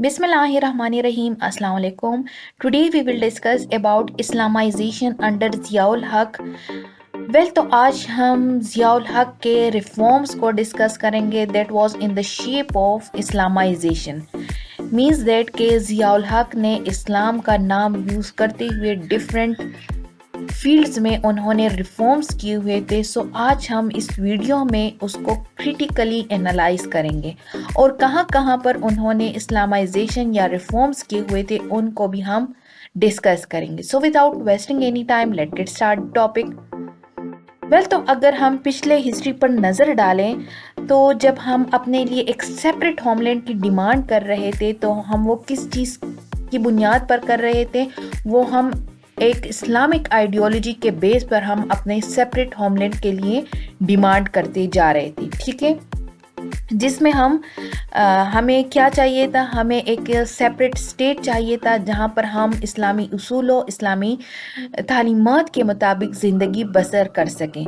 Bismillahirrahmanirrahim. Assalamu alaikum. Today we will discuss about Islamization under Ziaul हक. तो आज हम ज़ियाउल हक के रिफॉर्म्स को डिस्कस करेंगे that was in the shape of Islamization. Means that कि ज़ियाउल हक ने इस्लाम का नाम यूज़ करते हुए डिफरेंट फील्ड्स में उन्होंने रिफॉर्म्स किए हुए थे. सो आज हम इस वीडियो में उसको क्रिटिकली एनालाइज करेंगे और कहाँ कहाँ पर उन्होंने इस्लामाइजेशन या रिफॉर्म्स किए हुए थे उनको भी हम डिस्कस करेंगे. So without wasting any time let get start topic. तो अगर हम पिछले हिस्ट्री पर नज़र डालें तो जब हम अपने लिए एक सेपरेट होमलैंड की डिमांड कर रहे थे तो हम वो किस चीज़ की बुनियाद पर कर रहे थे, वो हम एक इस्लामिक आइडियोलॉजी के बेस पर हम अपने सेपरेट होमलैंड के लिए डिमांड करते जा रहे थे. ठीक है, जिसमें हमें क्या चाहिए था, हमें एक सेपरेट स्टेट चाहिए था जहां पर हम इस्लामी उसूलों, इस्लामी तालीमात के मुताबिक ज़िंदगी बसर कर सकें.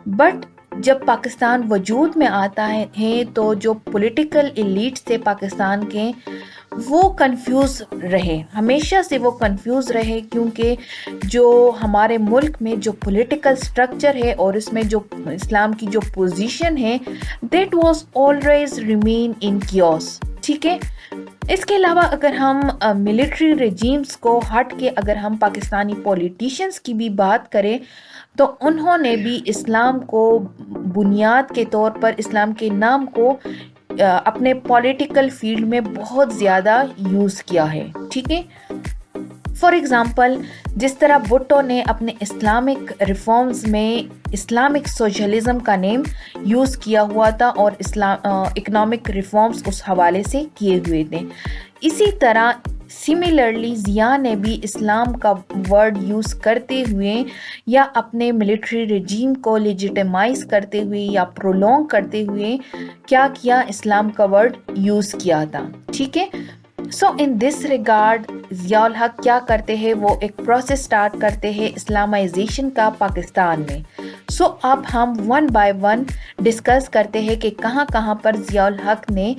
बट जब पाकिस्तान वजूद में आता है तो जो पॉलिटिकल एलीट्स थे पाकिस्तान के वो कंफ्यूज रहे, हमेशा से वो कंफ्यूज रहे, क्योंकि जो हमारे मुल्क में जो पॉलिटिकल स्ट्रक्चर है और इसमें जो इस्लाम की जो पोजीशन है that was always remain in chaos. ठीक है, इसके अलावा अगर हम मिलिट्री रेजीम्स को हट के अगर हम पाकिस्तानी पॉलिटिशियंस की भी बात करें तो उन्होंने भी इस्लाम को बुनियाद के तौर पर, इस्लाम के नाम को अपने पॉलिटिकल फील्ड में बहुत ज़्यादा यूज़ किया है. ठीक है, फॉर एग्ज़ाम्पल जिस तरह भुट्टो ने अपने इस्लामिक रिफॉर्म्स में इस्लामिक सोशलिज्म का नेम यूज़ किया हुआ था और इकोनॉमिक रिफॉर्म्स उस हवाले से किए हुए थे. इसी तरह सिमिलरली ज़िया ने भी इस्लाम का वर्ड यूज़ करते हुए या अपने मिलिट्री रेजीम को लेजिटिमाइज करते हुए या प्रोलॉन्ग करते हुए क्या किया, इस्लाम का वर्ड यूज़ किया था. ठीक है, so in this regard Ziaul हक क्या करते हैं, वो एक प्रोसेस स्टार्ट करते हैं इस्लामाइजेशन का पाकिस्तान में. सो अब हम वन बाय वन डिस्कस करते हैं कि कहाँ कहाँ पर ज़ियाउल हक ने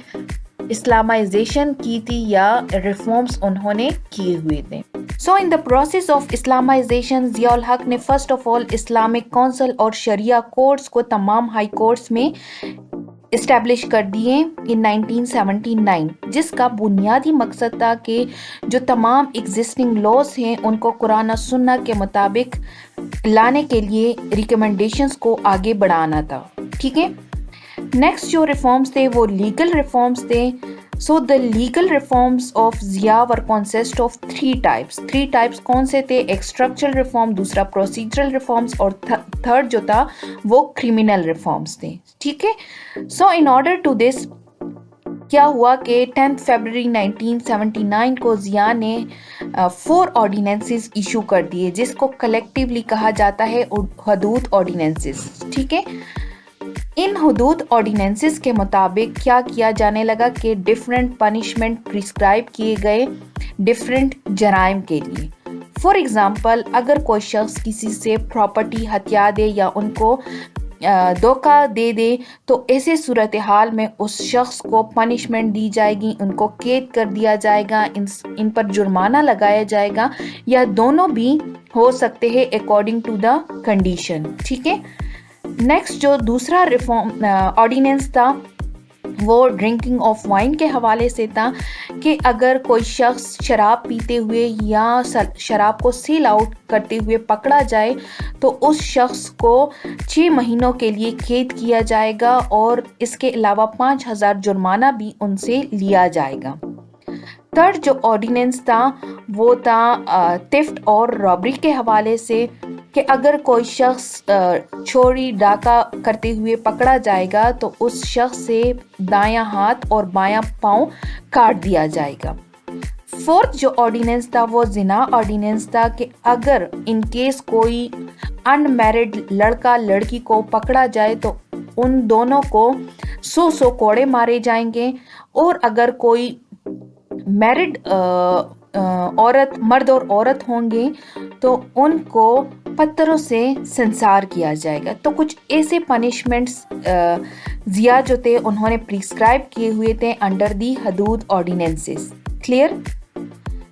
इस्लामाइजेशन की थी या रिफॉर्म्स उन्होंने किए हुए थे. So in the process of Islamization Ziaul Haq ने first of all Islamic council और शरिया कोर्ट्स को तमाम हाई कोर्ट्स में इस्टेब्लिश कर दिए इन 1979, जिसका बुनियादी मकसद था कि जो तमाम एग्जिस्टिंग लॉज हैं उनको कुरान और सुन्ना के मुताबिक लाने के लिए रिकमेंडेशंस को आगे बढ़ाना था. ठीक है, नेक्स्ट जो रिफॉर्म्स थे वो लीगल रिफॉर्म्स थे. So the legal reforms of Zia were consist of three types कौन से थे, एक स्ट्रक्चरल रिफॉर्म, दूसरा प्रोसीजरल रिफॉर्म्स और थर्ड जो था वो क्रिमिनल रिफॉर्म्स थे. ठीक है, so in order to this क्या हुआ कि 10 फरवरी 1979 को ज़िया ने 4 ऑर्डिनेंसेस इशू कर दिए जिसको कलेक्टिवली कहा जाता है हदूद ऑर्डिनेंसेस. ठीक है, इन हदूद ऑर्डिनेंसेस के मुताबिक क्या किया जाने लगा कि डिफरेंट पनिशमेंट प्रिस्क्राइब किए गए डिफरेंट जराइम के लिए. फॉर एग्ज़ाम्पल अगर कोई शख्स किसी से प्रॉपर्टी हथिया दे या उनको धोखा दे दे तो ऐसे सूरत हाल में उस शख्स को पनिशमेंट दी जाएगी, उनको कैद कर दिया जाएगा, इन पर जुर्माना लगाया जाएगा या दोनों भी हो सकते हैं अकॉर्डिंग टू द कंडीशन. ठीक है, नेक्स्ट जो दूसरा रिफॉर्म ऑर्डिनेंस था वो ड्रिंकिंग ऑफ वाइन के हवाले से था कि अगर कोई शख्स शराब पीते हुए या शराब को सेल आउट करते हुए पकड़ा जाए तो उस शख्स को 6 महीनों के लिए कैद किया जाएगा और इसके अलावा 5,000 जुर्माना भी उनसे लिया जाएगा. थर्ड जो ऑर्डिनेंस था वो था थेफ्ट और रॉबरी के हवाले से कि अगर कोई शख्स चोरी डाका करते हुए पकड़ा जाएगा तो उस शख्स से दायां हाथ और बायां पाँव काट दिया जाएगा. फोर्थ जो ऑर्डिनेंस था वो जिना ऑर्डिनेंस था कि अगर इन केस कोई अनमैरिड लड़का लड़की को पकड़ा जाए तो उन दोनों को 100 कोड़े मारे जाएंगे और अगर कोई मैरिड औरत, मर्द और औरत होंगे तो उनको पत्थरों से संसार किया जाएगा. तो कुछ ऐसे पनिशमेंट्स ज़िया जो थे उन्होंने प्रिस्क्राइब किए हुए थे अंडर दी हदूद ऑर्डिनेंसेस. क्लियर।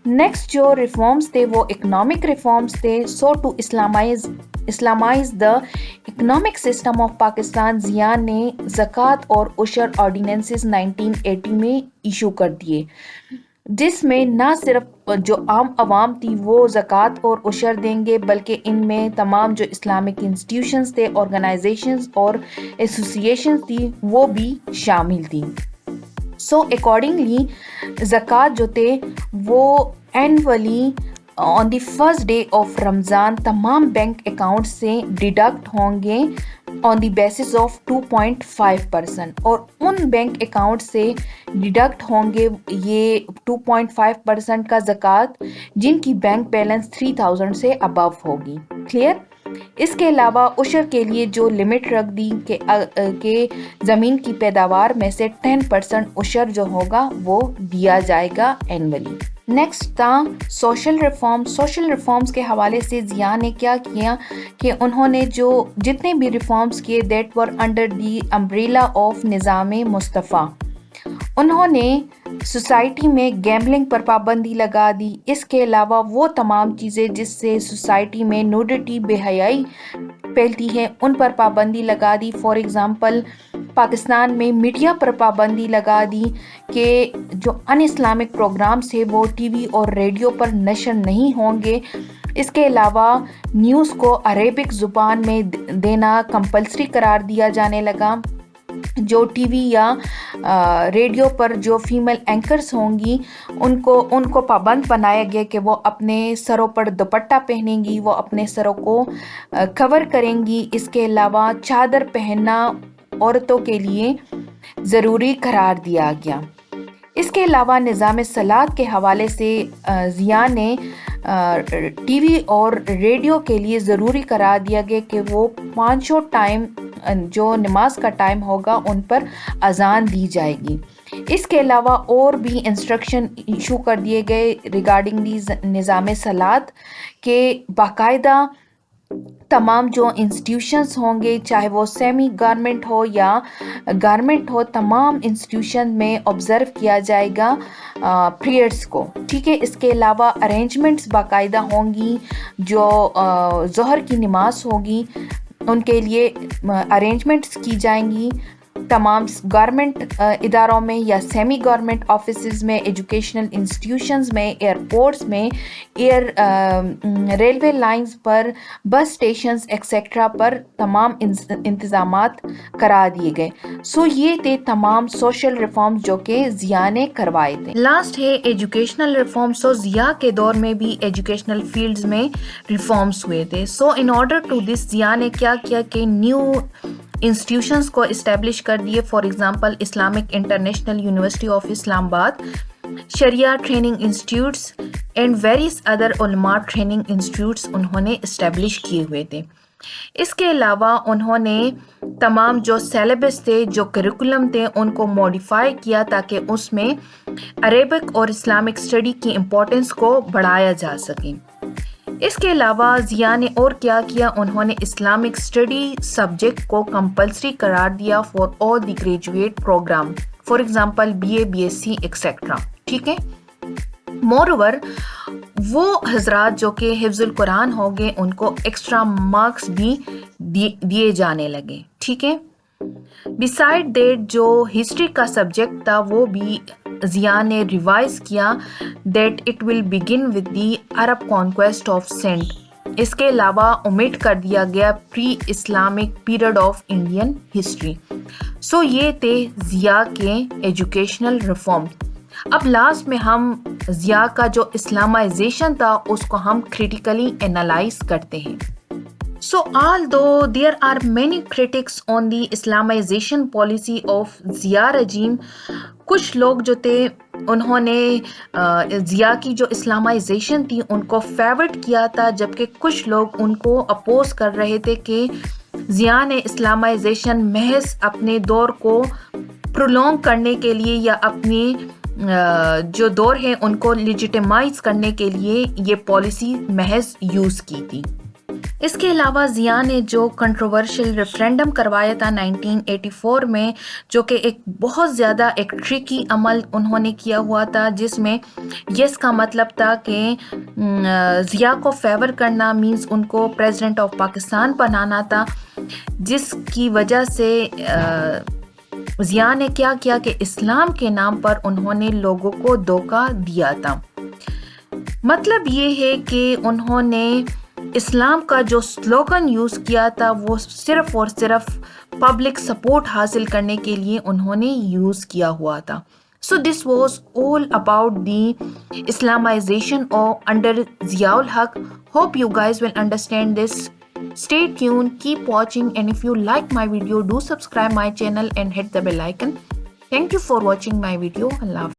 नेक्स्ट जो रिफॉर्म्स थे वो इकोनॉमिक रिफॉर्म्स थे। So to Islamize the economic system of Pakistan, Zia ने ज़कात और उशर ऑर्डिनेंसेस 1980 में इशू कर दिए, जिसमें ना सिर्फ जो आम आवाम थी वो ज़कात और उशर देंगे, बल्कि इनमें तमाम जो इस्लामिक इंस्टीट्यूशंस थे, ऑर्गेनाइजेशंस और एसोसिएशंस थी वो भी शामिल थी। सो अकॉर्डिंगली ज़कात जो थे वो annually on the first day of Ramzan तमाम बैंक अकाउंट से डिडक्ट होंगे ऑन द बेसिस ऑफ 2.5%, और उन बैंक अकाउंट से डिडक्ट होंगे ये 2.5% का ज़कात जिनकी बैंक बैलेंस 3000 से अबव होगी। क्लियर। इसके अलावा उशर के लिए जो लिमिट रख दी कि ज़मीन की पैदावार में से 10% उशर जो होगा वो दिया जाएगा एनुअली। नेक्स्ट था सोशल रिफॉर्म्स। सोशल रिफॉर्म्स के हवाले से ज़िया ने क्या किया कि उन्होंने जो जितने भी रिफॉर्म्स किए that were under the umbrella of निज़ाम मुस्तफ़ा। उन्होंने सोसाइटी में गैम्बलिंग पर पाबंदी लगा दी। इसके अलावा वो तमाम चीज़ें जिससे सोसाइटी में न्यूडिटी, बेहयाई फैलती है, उन पर पाबंदी लगा दी। फॉर एग्ज़ाम्पल पाकिस्तान में मीडिया पर पाबंदी लगा दी कि जो अन इस्लामिक प्रोग्राम्स है वो टीवी और रेडियो पर नशर नहीं होंगे। इसके अलावा न्यूज़ को अरेबिक ज़ुबान में देना कंपल्सरी करार दिया जाने लगा। जो टीवी या रेडियो पर जो फीमेल एंकर्स होंगी उनको पाबंद बनाया गया कि वो अपने सरों पर दुपट्टा पहनेंगी, वो अपने सरों को कवर करेंगी। इसके अलावा चादर पहनना औरतों के लिए ज़रूरी करार दिया गया। इसके अलावा निज़ाम सलात के हवाले से ज़िया ने टीवी और रेडियो के लिए ज़रूरी करार दिया गया कि वो पाँचों टाइम जो नमाज का टाइम होगा उन पर अजान दी जाएगी। इसके अलावा और भी इंस्ट्रक्शन इशू कर दिए गए रिगार्डिंग दी निज़ाम सलात के बाकायदा तमाम जो इंस्टीट्यूशंस होंगे, चाहे वो सेमी गारमेंट हो या गारमेंट हो, तमाम इंस्टीट्यूशन में ऑब्ज़र्व किया जाएगा प्रेयर्स को। ठीक है। इसके अलावा अरेंजमेंट्स बाकायदा होंगी, जो ज़ोहर की नमाज होगी उनके लिए अरेंजमेंट्स की जाएंगी। तमाम गारमेंट इदारों में या सेमी गवर्नमेंट ऑफिसेज में, एजुकेशनल इंस्टीट्यूशंस में, एयरपोर्ट्स में, रेलवे लाइंस पर, बस स्टेशंस एक्सेट्रा पर तमाम इंतज़ामात करा दिए गए। सो ये थे तमाम सोशल रिफॉर्म्स जो कि ज़िया ने करवाए थे। लास्ट है एजुकेशनल रिफॉर्म्स। सो ज़िया के दौर में भी एजुकेशनल फील्ड्स में रिफॉर्म्स हुए थे। So in order to this Zia ने क्या किया कि न्यू इंस्टीट्यूशंस को इस्टेब्लिश कर दिए। For example Islamic international university of Islamabad, sharia training institutes and various other उलमा ट्रेनिंग इंस्टीट्यूट्स उन्होंने इस्टेब्लिश किए हुए थे। इसके अलावा उन्होंने तमाम जो सिलेबस थे, जो करिकुलम थे, उनको मॉडिफाई किया ताकि उसमें अरेबिक और इस्लामिक स्टडी की इम्पोर्टेंस को बढ़ाया जा सके। इसके अलावा ज़िया ने और क्या किया, उन्होंने इस्लामिक स्टडी सब्जेक्ट को कंपल्सरी करार दिया for all the graduate program, for example BA, BSc etcetera. ठीक है। मोरओवर वो हजरात जो कि हिफ्जुल कुरान हो गए उनको एक्स्ट्रा मार्क्स भी दिए जाने लगे। ठीक है। बिसाइड दैट जो हिस्ट्री का सब्जेक्ट था वो भी ज़िया ने रिवाइज किया that it will begin with the Arab conquest of Sindh. इसके अलावा ओमिट कर दिया गया pre Islamic period of Indian history. So ये थे ज़िया के एजुकेशनल रिफॉर्म। अब लास्ट में हम ज़िया का जो इस्लामाइजेशन था उसको हम क्रिटिकली एनालाइज करते हैं। So although there are many critics on the Islamization policy of Zia regime, कुछ लोग जो थे उन्होंने ज़िया की जो इस्लामाइजेशन थी उनको फेवरेट किया था, जबकि कुछ लोग उनको अपोज कर रहे थे कि ज़िया ने इस्लामाइजेशन महज अपने दौर को प्रोलॉन्ग करने के लिए या अपने जो दौर है उनको लेजिटिमाइज करने के लिए ये पॉलिसी महज यूज़ की थी। اس کے علاوہ ضیاء نے جو کنٹروورشل ریفرینڈم کروایا تھا 1984 میں، جو کہ ایک بہت زیادہ ایک ٹرکی عمل انہوں نے کیا ہوا تھا، جس میں یس کا مطلب تھا کہ ضیاء کو فیور کرنا مینز ان کو پریزیڈنٹ آف پاکستان بنانا تھا، جس کی وجہ سے ضیاء نے کیا کیا کہ اسلام کے نام پر انہوں نے لوگوں کو دھوکہ دیا تھا۔ مطلب یہ ہے کہ انہوں نے اسلام کا جو سلوگن یوز کیا تھا وہ صرف اور صرف پبلک سپورٹ حاصل کرنے کے لیے انہوں نے یوز کیا ہوا تھا۔ So this was all about the Islamization under Ziaul Haq. Hope you guys will understand this. Stay tuned, keep watching, and if you like my video, do subscribe my channel and hit the bell icon. Thank you for watching my video. Allah Hafiz.